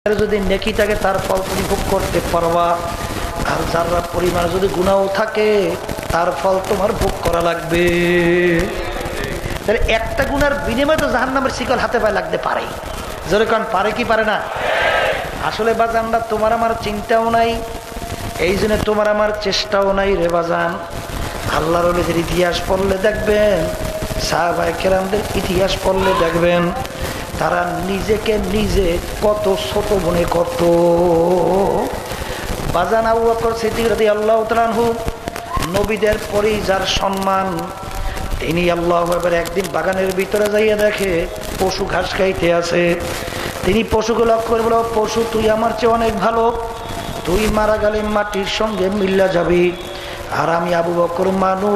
যদি নেকি থাকে তার ফল তুমি ভোগ করতে পারবা, আর যারা পরিমাণ যদি গুনাহও থাকে তার ফল তোমার ভোগ করা লাগবে। তাহলে একটা গুনার বিনিময়ে তো জাহান্নামের শিকল হাতে পায়ে লাগতে পারে। জোরে কারণ পারে কি পারে না? আসলে বাজানরা তোমার আমার চিন্তাও নাই, এই জন্য তোমার আমার চেষ্টাও নাই রে বাজান। আল্লাহর ওলিদের ইতিহাস পড়লে দেখবেন, সাহাবায়ে কেরামদের ইতিহাস পড়লে দেখবেন তারা নিজেকে নিজে কত ছোট মনে করত। বাজান আবু বকর সিদ্দিক রাদিয়াল্লাহু তাআলা আনহু, নবীদের পরেই যার সম্মান, তিনি আল্লাহু আকবার একদিন বাগানের ভিতরে যাইয়া দেখে পশু ঘাস খাইতে আছে। তিনি পশুকে লক্ষ্য করে বলল, পশু তুই আমার চেয়ে অনেক ভালো, তুই মারা গেলে মাটির সঙ্গে মিল্লা যাবি, আর আমি আবু বকর মানুষ,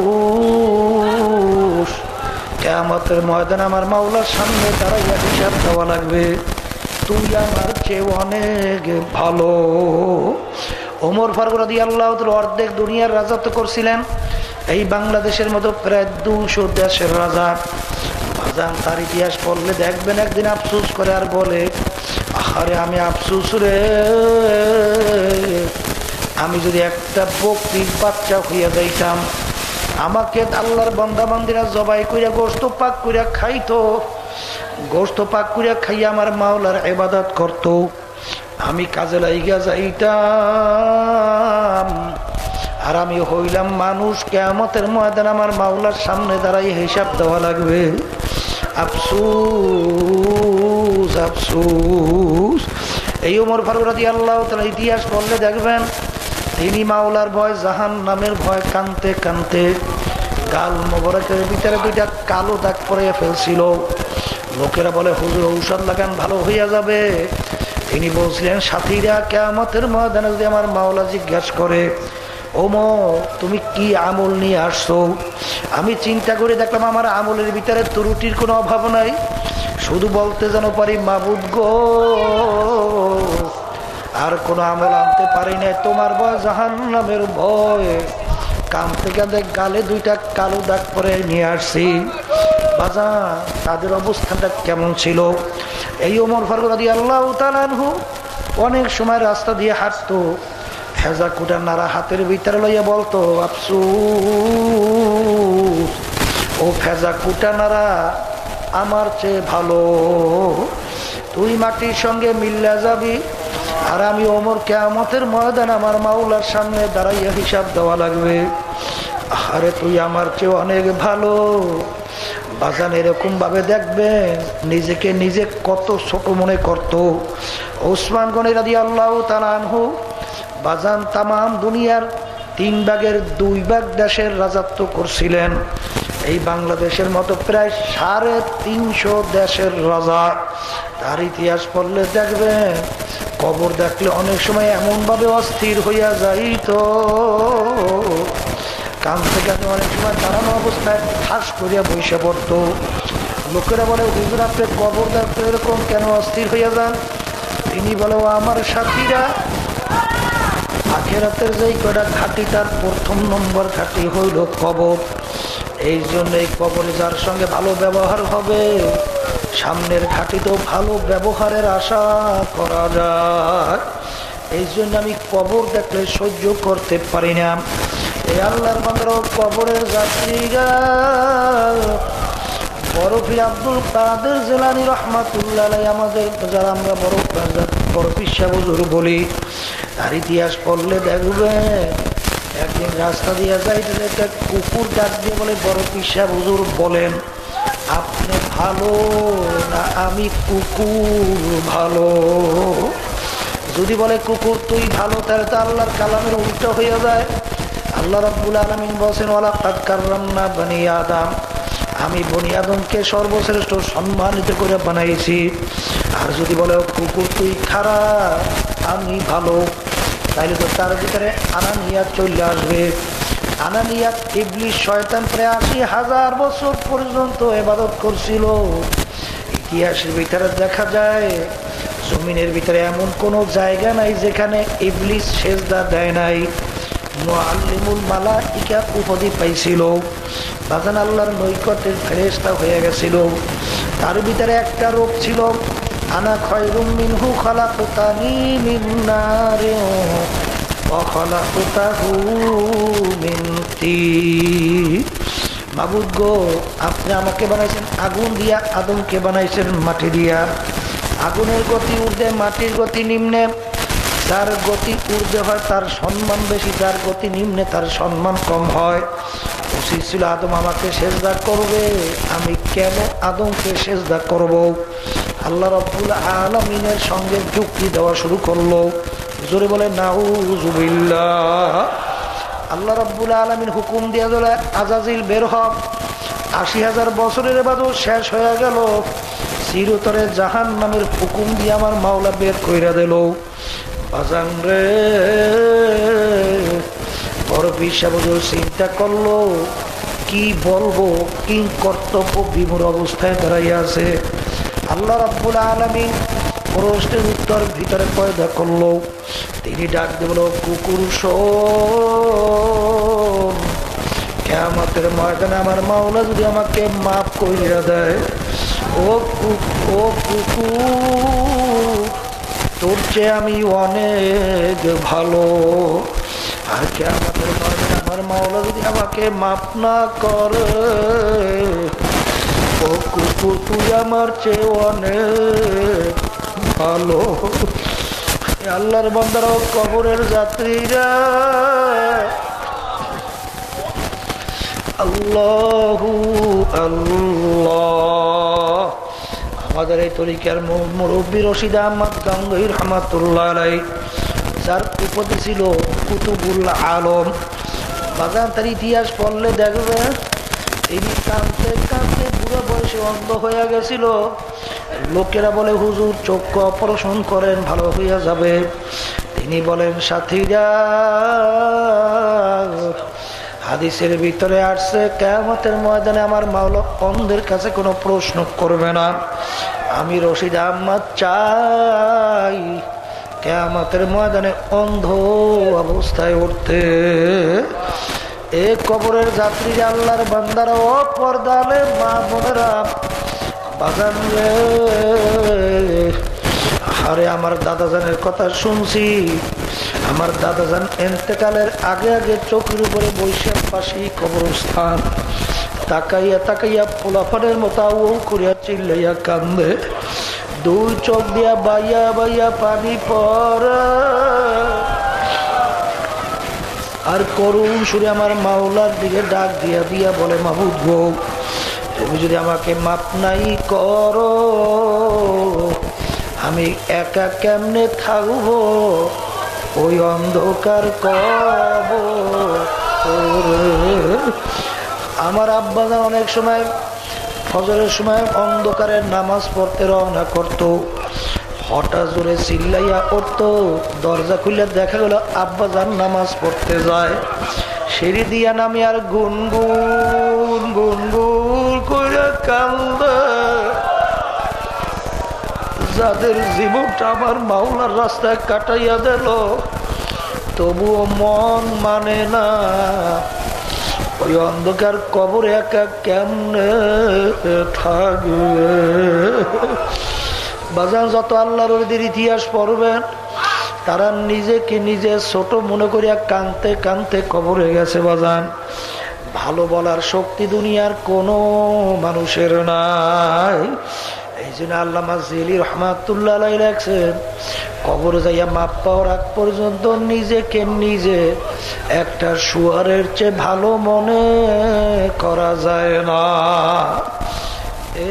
কিয়ামতের ময়দানে আমার মাওলার সামনে দাঁড়াইয়া হিসাব দেওয়া লাগবে, তুই আমার চেয়ে অনেক ভালো। ওমর ফারুক রাদিয়াল্লাহু তাআলা অর্ধেক দুনিয়ার রাজত্ব করছিলেন, এই বাংলাদেশের মতো প্রায় 200 দেশের রাজা। বাজান তার ইতিহাস পড়লে দেখবেন একদিন আফসোস করে আর বলে, আরে আমি আফসোস রে, আমি যদি একটা বকরির বাচ্চা হইয়া যাইতাম, আমাকে আল্লাহর বান্দা বান্দিরা জবাই কইরা গোশত পাক কইরা খাইতো, গোশত পাক কইরা খাইয়া আমার মাওলার ইবাদত করত, আমি কাজে লাইগা যাইতাম, আর আমি হইলাম মানুষ, কিয়ামতের ময়দানে আমার মাওলার সামনে দাঁড়াই হিসাব দেওয়া লাগবে। আফসোস আফসোস। এই ওমর ফারুক রাদিয়াল্লাহু তাআলা ইতিহাস পড়লে দেখবেন তিনি মাওলার ভয়, জাহান্নামের ভয় কানতে কানতে গাল মোবারকের ভিতরে 2টা কালো দাগ পরে ফেলছিল। লোকেরা বলে, হুজুর ঔষধ লাগান ভালো হইয়া যাবে। তিনি বলছিলেন, সাথীরা কিয়ামতের ময়দানে যদি আমার মাওলা জিজ্ঞাসা করে, ওমর তুমি কি আমল নিয়ে আসছো, আমি চিন্তা করে দেখলাম আমার আমলের ভিতরে ত্রুটির কোনো অভাব নাই, শুধু বলতে যেন পারি মাবুদ গো, আর কোনো আমল আনতে পারি না, তোমার ভয়, জাহান্নামের ভয়। কাঁদতে কাঁদতে গালে 2টা কালো দাগ পরে নিয়ে আসছি। বাজান তাদের অবস্থানটা কেমন ছিল? এই ওমর ফারুক রাদিয়াল্লাহু তাআলা আনহু অনেক সময় রাস্তা দিয়ে হাঁটতো, ফেজা কুটা নাড়া হাতের ভিতরে লইয়া বলতো, আফসোস, ও ফেজা কুটা নাড়া আমার চেয়ে ভালো, তুই মাটির সঙ্গে মিল্লা যাবি, আর আমি ওমর কিয়ামতের ময়দানে আমার মাওলার সামনে দাঁড়াইয়া হিসাব দেওয়া লাগবে, আরে তুই আমার চেয়ে অনেক ভালো। বাজান এরকম ভাবে দেখবেন নিজেকে নিজে কত ছোট মনে করত। ওসমান গনি রাদিয়াল্লাহু তাআলা আনহু বাজান তাম দুনিয়ার 3 ভাগের 2 ভাগ দেশের রাজত্ব করছিলেন। এই বাংলাদেশের মতো প্রায় 350 দেশের রাজা। তার ইতিহাস পড়লে দেখবেন কবর দেখলে অনেক সময় এমন ভাবে অস্থির হইয়া যাইত, কাঁদতে কাঁদতে অনেক সময় দাঁড়ানো অবস্থায় ঠাস করিয়া বসে পড়ত। লোকেরা বলে, হুজুর আপনি কবর দেখতে এরকম কেন অস্থির হইয়া যান? তিনি বলে, ও আমার সাথীরা, আখিরাতের যেই কটা ঘাঁটি তার 1ম নম্বর ঘাঁটি হইল কবর। এই জন্য এই কবরে যার সঙ্গে ভালো ব্যবহার হবে, সামনের ঘাঁটি তো ভালো ব্যবহারের আশা করা যায়। এই জন্য আমি কবর দেখলে সহ্য করতে পারি না। এই আল্লাহর বান্দারা কবরের যাত্রীরা, বরফির আব্দুল কাদের জিলানী রাহমাতুল্লাহ আলাইহি, আমাদের যারা আমরা বড় পীর সাহেব হুজুর বলি, তার ইতিহাস পড়লে দেখবে একদিন রাস্তা দিয়ে যাইতে একটা কুকুর ডাক দিয়ে বলে, বড় পীর সাহেব হুজুর বলেন আপনি ভালো না আমি কুকুর ভালো? যদি বলে কুকুর তুই ভালো, তাহলে তো আল্লাহর কালামের উল্টো হয়ে যায়। আল্লাহ রাব্বুল আলামিন বলেন, ওয়ালাকাদ কাররামনা বনি আদম, আমি বনি আদমকে সর্বশ্রেষ্ঠ সম্মানিত করে বানাইছি। আর যদি বলে কুকুর তুই খারাপ আমি ভালো, তাইলে তো তার ভিতরে আনানিয়াত চলে আসবে। আনানিয়াত ইবলিস শয়তান প্রায় 80,000 বছর পর্যন্ত ইবাদত করছিল। ইতিহাসের ভিতরে দেখা যায় জমিনের ভিতরে এমন কোনো জায়গা নাই যেখানে ইবলিস সেজদা দেয় নাই। মুআল্লিমুল মালাইকা উপাধি পাইছিল, বাজান আল্লাহর নৈকট্যের ফেরেশতা হয়ে গেছিল। তার ভিতরে একটা রোগ ছিল, আনা খায়রুম মিনহু খালাকতানি মিন নারিন ওয়া খালাকতাহু মিন তিন। মাবুদ গো, আপনি আমাকে বানাইছেন আগুন দিয়া, আদমকে বানাইছেন মাটি দিয়া। আগুনের গতি ঊর্ধ্বে, মাটির গতি নিম্নে। যার গতি ঊর্ধ্বে হয় তার সম্মান বেশি, যার গতি নিম্নে তার সম্মান কম হয়। উচিত ছিল আদম আমাকে সেজদা করবে, আমি কেন আদমকে সেজদা করব? আল্লাহ রাব্বুল আলামিনের সঙ্গে যুক্তি দেওয়া শুরু করলো। জোরে বলে নাউযুবিল্লাহ। আল্লাহ রাব্বুল আলামিন হুকুম দিয়ে দিল, আজাজিল বের হ। ৮০,০০০ বছরের ইবাদত শেষ হয়ে গেল। চিরতরে জাহান্নামের হুকুম দিয়ে আমার মাওলা বের কইরা দিল। বাজান রে, বড় পিসা বুঝুর চিন্তা করলো কি বলবো, কি কর্তব্য বিমূঢ় অবস্থায় দাঁড়াইয়া আছে। আল্লাহ রাব্বুল আলামিন প্রশ্নের উত্তর ভিতরে পয়দা করলো। তিনি ডাক দিয়ে বলল, কুকুর শোন, কিয়ামতের ময়দানে আমার মাওলা যদি আমাকে মাফ কইরা দেয়, ও কুকুর, তোর চেয়ে আমি অনেক ভালো। আর কিয়ামতের ময়দানে আমার মাওলা যদি আমাকে মাফ না করে, ও কুকুর, তুই আমার চেয়ে অনেক ভালো। আল্লাহর বান্দারা, কবরের যাত্রীরা, আল্লাহু আল্লাহ। আমাদের এই তরিকার মুরব্বী রশিদ আহমদ গাঙ্গুহি রহমাতুল্লাহ আলাইহি, যার উপাধি ছিল কুতুবুল আলম। বাজার তার ইতিহাস পড়লে দেখবে তিনি কাঁদতে কাঁদতে বুড়ো বয়সে অন্ধ হয়ে গেছিল। লোকেরা বলে, হুজুর চক্ষু অপারেশন করেন, ভালো হইয়া যাবে। তিনি বলেন, সাথীরা, হাদিসের ভিতরে আসছে কিয়ামতের ময়দানে আমার মাওলা অন্ধের কাছে কোনো প্রশ্ন করবে না। আমি রশিদ আহমদ চাই কিয়ামতের ময়দানে অন্ধ অবস্থায় উঠতে। এ কবরের যাত্রীরা, আল্লাহর বান্দারা, ও পর্দালে মা বোনেরা, বাজান রে, আরে আমার দাদাজানের কথা শুনছি। আমার দাদাজান এন্তেকালের আগে আগে চোখের উপরে বৈশাখ পাশি কবরস্থান, তাকাইয়া তাকাইয়া পোলাফানের মতো ও করিয়া চিল্লাইয়া কান্দে। দুই চোখ দিয়া বাইয়া বাইয়া পানি পড়ে, আর করুণ সুরে আমার মাওলার দিকে ডাক দিয়া দিয়া বলে, মাবুদ গো, তুমি যদি আমাকে মাপ নাই করো, আমি একা কেমনে থাকবো ওই অন্ধকার কবরে। আমার আব্বাজান অনেক সময় ফজরের সময় অন্ধকারের নামাজ পড়তে রওনা করত। হঠাৎ জোরে চিল্লাইয়া পড়তো, দরজা খুলে দেখা গেল আব্বাজান নামাজ পড়তে যায়। সিঁড়ি দিয়া নামি আর গুনগুন গুনগুন করে কান্দে। যাদের জীবনটা আমার মাওলার রাস্তায় কাটাইয়া দিল, তবুও মন মানে না ওই অন্ধকার কবরে একা কেমনে থাকবে। বাজান, যত আল্লাহর ওদের ইতিহাস পড়বেন, তারা নিজেকে নিজে ছোট মনে করিয়া কানতে কানতে কবরে গেছে। বাজান, ভালো বলার শক্তি দুনিয়ার কোনো মানুষের নাই। এই জন্য আল্লামা জিলি রহমাতুল্লাহ আলাইহি লেখছেন, কবরে যাইয়া মাপ পাওয়ার আগ পর্যন্ত নিজেকে নিজে একটা শুয়ারের চেয়ে ভালো মনে করা যায় না।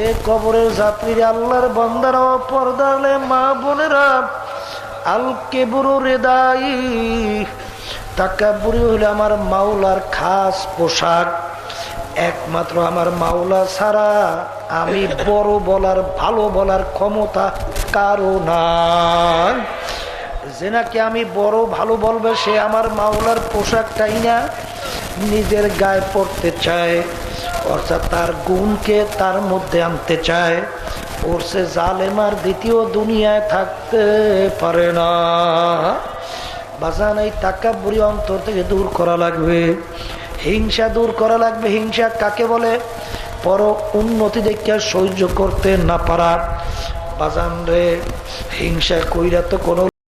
এ কবরের যাত্রীরা, আল্লাহর বান্দারা, পর্দালে মা বোনেরা, আল কেবরু রেদাই, তাকাব্বুরি হইলে আমার মাওলার খাস পোশাক। একমাত্র আমার মাওলা ছাড়া আমি বড় বলার, ভালো বলার ক্ষমতা কারো নাই। যে নাকি আমি বড় ভালো বলবে, সে আমার মাওলার পোশাকটাই না নিজের গায়ে পড়তে চায়, অর্থাৎ তার গুণকে তার মধ্যে আনতে চায়। ওর সে জালেমার দ্বিতীয় দুনিয়ায় থাকতে পারে না। বাজান, এই তাকাব্বুরি অন্তর থেকে দূর করা লাগবে, হিংসা দূর করা লাগবে। হিংসা কাকে বলে? পর উন্নতি দেখে সহ্য করতে না পারা, বাজান রে, হিংসা কইরা তো কোনো